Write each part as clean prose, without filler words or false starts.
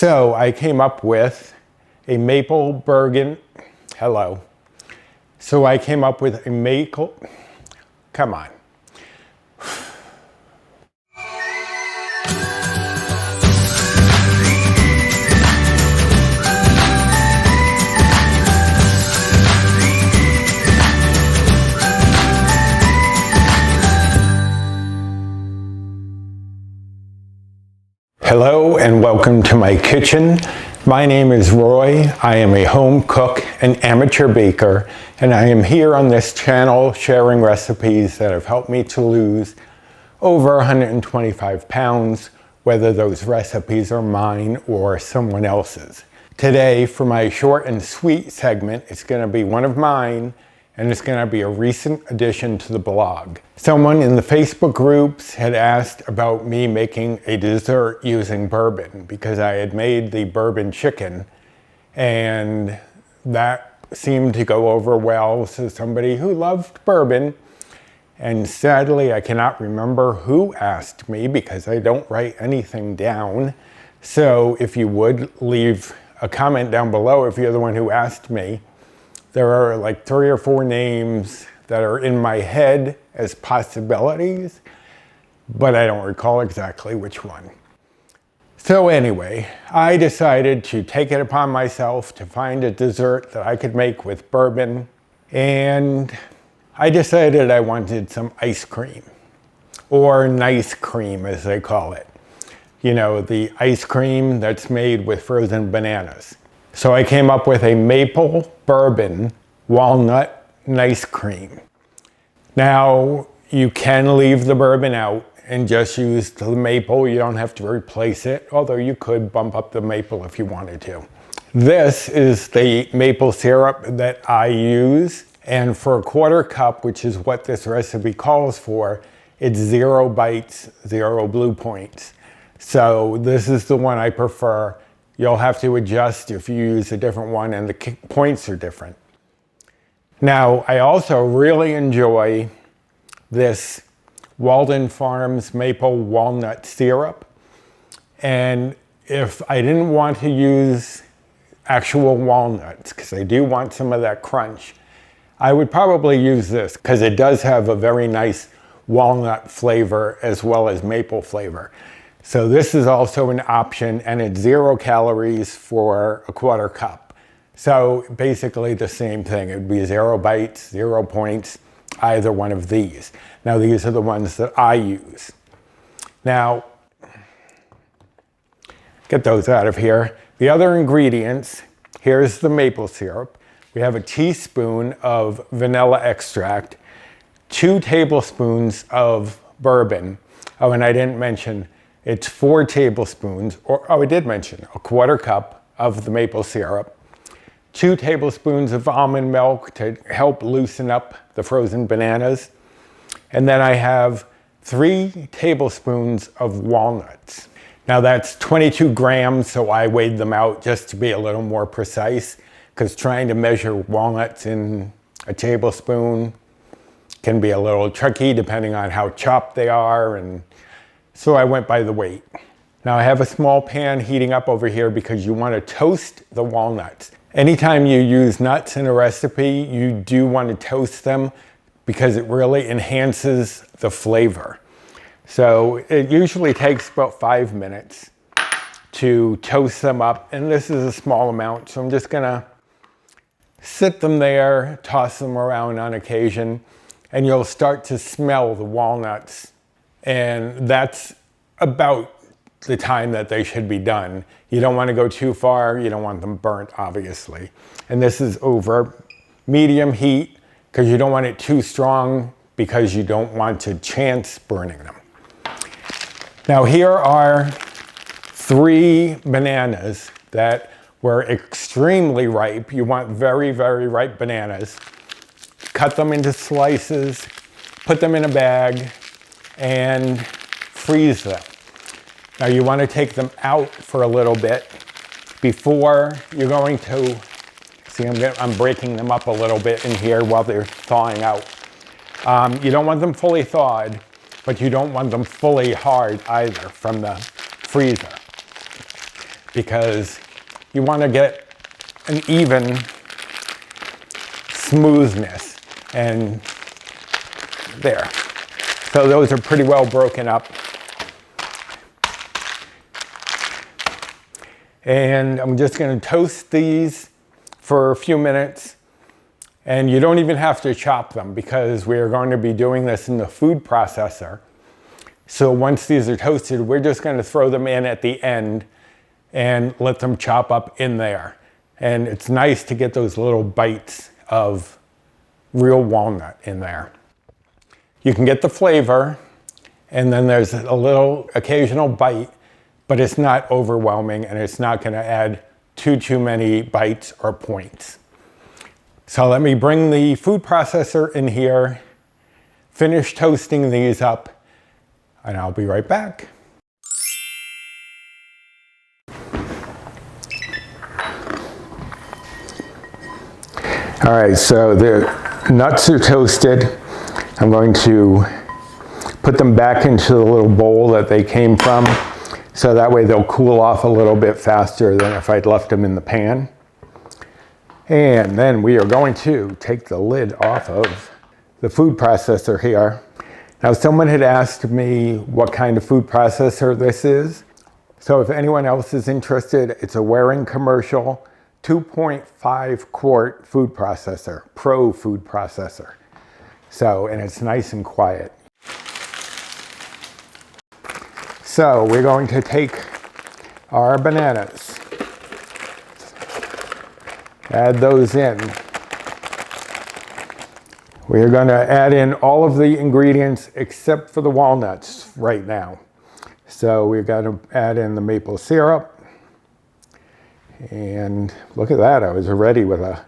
So I came up with a maple Bourbon. Hello. So I came up with a maple. Come on. Hello and welcome to my kitchen. My name is Roy. I am a home cook and amateur baker, and I am here on this channel sharing recipes that have helped me to lose over 125 pounds, whether those recipes are mine or someone else's. Today, for my short and sweet segment, it's going to be one of mine, and it's going to be a recent addition to the blog. Someone in the Facebook groups had asked about me making a dessert using bourbon because I had made the bourbon chicken, and that seemed to go over well to somebody who loved bourbon. And sadly, I cannot remember who asked me because I don't write anything down. So if you would leave a comment down below if you're the one who asked me. There are like 3 or 4 names that are in my head as possibilities, but I don't recall exactly which one. So anyway, I decided to take it upon myself to find a dessert that I could make with bourbon, and I decided I wanted some ice cream, or nice cream as they call it. You know, the ice cream that's made with frozen bananas. So I came up with a maple bourbon walnut nice cream. Now, you can leave the bourbon out and just use the maple. You don't have to replace it, although you could bump up the maple if you wanted to. This is the maple syrup that I use, and for a 1/4 cup, which is what this recipe calls for, it's 0 bites, 0 blue points. So this is the one I prefer. You'll have to adjust if you use a different one and the points are different. Now, I also really enjoy this Walden Farms maple walnut syrup. And if I didn't want to use actual walnuts, because I do want some of that crunch, I would probably use this because it does have a very nice walnut flavor as well as maple flavor. So this is also an option, and it's 0 calories for a 1/4 cup. So basically the same thing. It would be 0 bites, 0 points, either one of these. Now these are the ones that I use. Now, get those out of here. The other ingredients, here's the maple syrup. We have a teaspoon of vanilla extract, 2 tablespoons of bourbon. Oh, and I didn't mention, it's 4 tablespoons, I did mention a 1/4 cup of the maple syrup, 2 tablespoons of almond milk to help loosen up the frozen bananas, and then I have 3 tablespoons of walnuts. Now that's 22 grams, so I weighed them out just to be a little more precise, because trying to measure walnuts in a tablespoon can be a little tricky depending on how chopped they are, and so I went by the weight. Now I have a small pan heating up over here because you want to toast the walnuts. Anytime you use nuts in a recipe, you do want to toast them because it really enhances the flavor. So it usually takes about 5 minutes to toast them up, and this is a small amount, so I'm just gonna sit them there, toss them around on occasion, and you'll start to smell the walnuts. And that's about the time that they should be done. You don't want to go too far. You don't want them burnt, obviously. And this is over medium heat because you don't want it too strong because you don't want to chance burning them. Now here are 3 bananas that were extremely ripe. You want very, very ripe bananas. Cut them into slices, put them in a bag, and freeze them. Now you want to take them out for a little bit before you're going to, see I'm breaking them up a little bit in here while they're thawing out. You don't want them fully thawed, but you don't want them fully hard either from the freezer. because you want to get an even smoothness. And there. So those are pretty well broken up. And I'm just going to toast these for a few minutes. And you don't even have to chop them because we are going to be doing this in the food processor. So once these are toasted, we're just going to throw them in at the end and let them chop up in there. And it's nice to get those little bites of real walnut in there. You can get the flavor, and then there's a little occasional bite, but it's not overwhelming and it's not going to add too many bites or points. So let me bring the food processor in here, finish toasting these up, and I'll be right back. All right, so the nuts are toasted. I'm going to put them back into the little bowl that they came from, so that way they'll cool off a little bit faster than if I'd left them in the pan. And then we are going to take the lid off of the food processor here. Now, someone had asked me what kind of food processor this is. So if anyone else is interested, it's a Waring commercial 2.5 quart food processor, pro food processor. So, and it's nice and quiet. So we're going to take our bananas, add those in. We're going to add in all of the ingredients except for the walnuts right now. So we've got to add in the maple syrup. And look at that, I was ready with a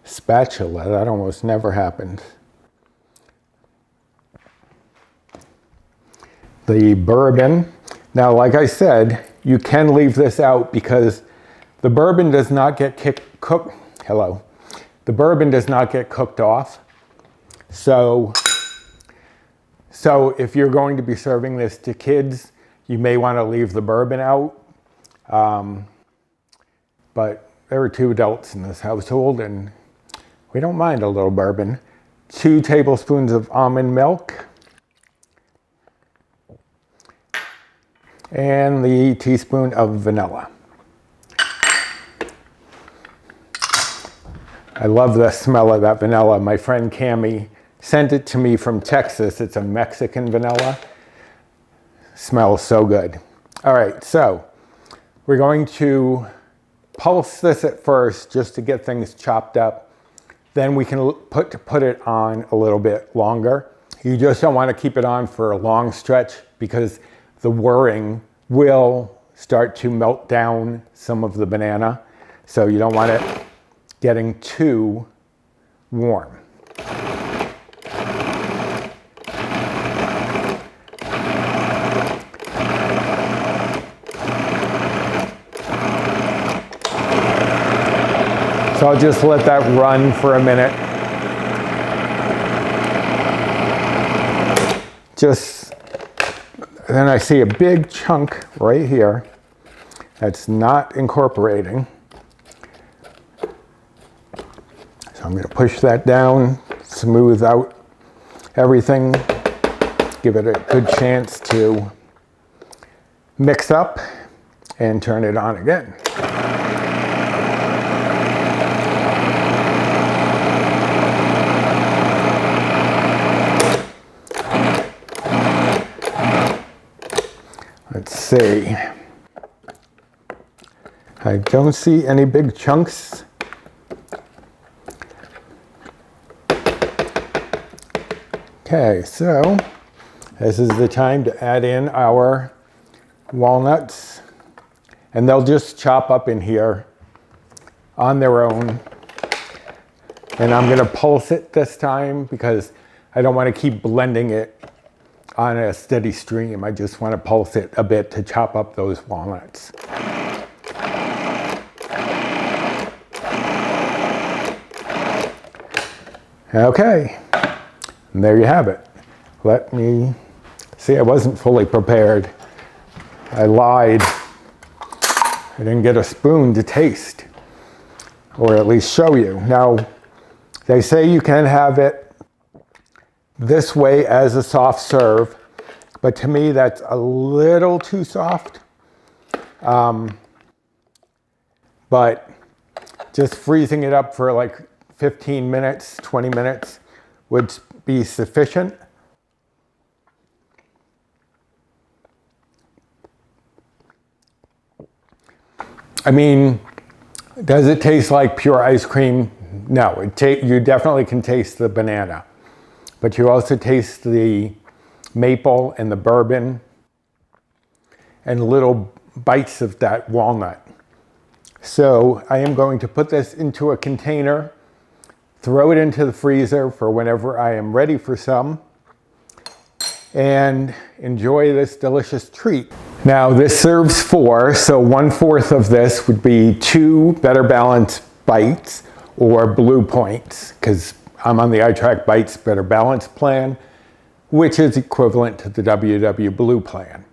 spatula. That almost never happened. The bourbon. Now, like I said, you can leave this out because the bourbon does not get cooked. The bourbon does not get cooked off. So if you're going to be serving this to kids, you may want to leave the bourbon out. But there are 2 adults in this household and we don't mind a little bourbon. 2 tablespoons of almond milk. And the teaspoon of vanilla. I love the smell of that vanilla. My friend Cammie sent it to me from Texas. It's a Mexican vanilla. Smells so good. All right, so we're going to pulse this at first just to get things chopped up. Then we can put it on a little bit longer. You just don't want to keep it on for a long stretch because the whirring will start to melt down some of the banana. So you don't want it getting too warm. So I'll just let that run for a minute. Then I see a big chunk right here that's not incorporating. So I'm going to push that down, smooth out everything, give it a good chance to mix up, and turn it on again. Let's see. I don't see any big chunks. Okay, so this is the time to add in our walnuts, and they'll just chop up in here on their own. And I'm going to pulse it this time because I don't want to keep blending it on a steady stream. I just want to pulse it a bit to chop up those walnuts. Okay, and there you have it. Let me see, I wasn't fully prepared. I lied. I didn't get a spoon to taste, or at least show you. Now, they say you can have it this way as a soft serve, but to me that's a little too soft. But just freezing it up for like 15 minutes, 20 minutes would be sufficient. I mean, does it taste like pure ice cream? No, you definitely can taste the banana, but you also taste the maple and the bourbon and little bites of that walnut. So I am going to put this into a container, throw it into the freezer for whenever I am ready for some, and enjoy this delicious treat. Now this serves 4, so 1/4 of this would be 2 Better Balance bites or Blue Points, because I'm on the iTrackBites Better Balance plan, which is equivalent to the WW Blue plan.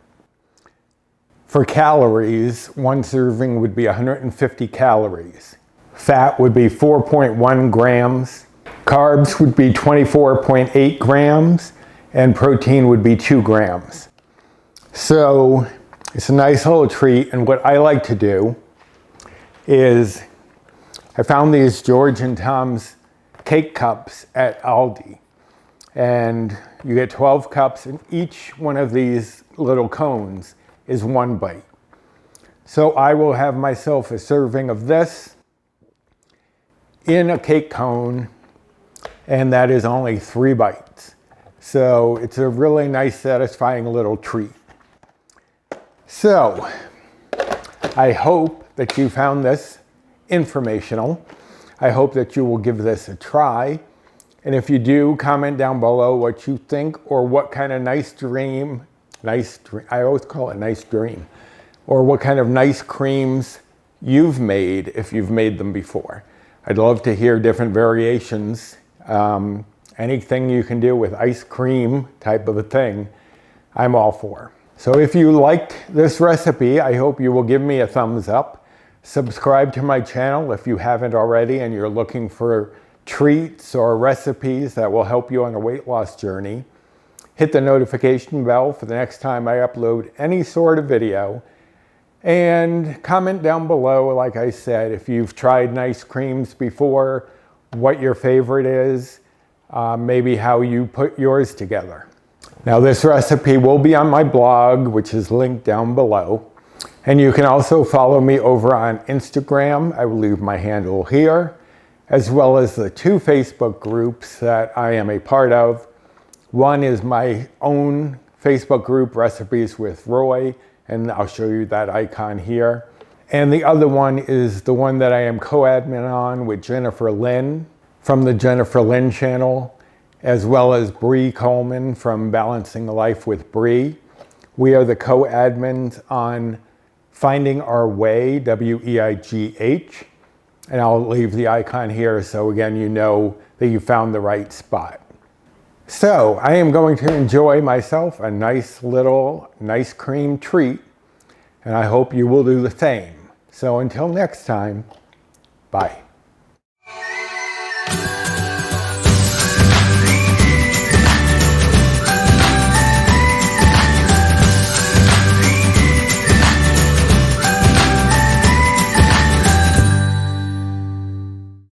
For calories, 1 serving would be 150 calories. Fat would be 4.1 grams. Carbs would be 24.8 grams. And protein would be 2 grams. So it's a nice little treat. And what I like to do is, I found these George and Tom's cake cups at Aldi. And you get 12 cups, and each one of these little cones is 1 bite. So I will have myself a serving of this in a cake cone, and that is only 3 bites. So it's a really nice, satisfying little treat. So I hope that you found this informational. I hope that you will give this a try. And if you do, comment down below what you think, or what kind of nice dream, I always call it nice dream, or what kind of nice creams you've made if you've made them before. I'd love to hear different variations. Anything you can do with ice cream type of a thing, I'm all for. So if you liked this recipe, I hope you will give me a thumbs up. Subscribe to my channel if you haven't already and you're looking for treats or recipes that will help you on a weight loss journey. Hit the notification bell for the next time I upload any sort of video. And comment down below, like I said, if you've tried nice creams before, what your favorite is, maybe how you put yours together. Now this recipe will be on my blog, which is linked down below. And you can also follow me over on Instagram. I will leave my handle here, as well as the 2 Facebook groups that I am a part of. One is my own Facebook group, Recipes with Roy, and I'll show you that icon here. And the other one is the one that I am co-admin on with Jennifer Lynn from the Jennifer Lynn channel, as well as Bree Coleman from Balancing a Life with Bree. We are the co-admins on Finding Our Way, WEIGH, and I'll leave the icon here so again you know that you found the right spot. So I am going to enjoy myself a nice little ice cream treat, and I hope you will do the same. So until next time, bye.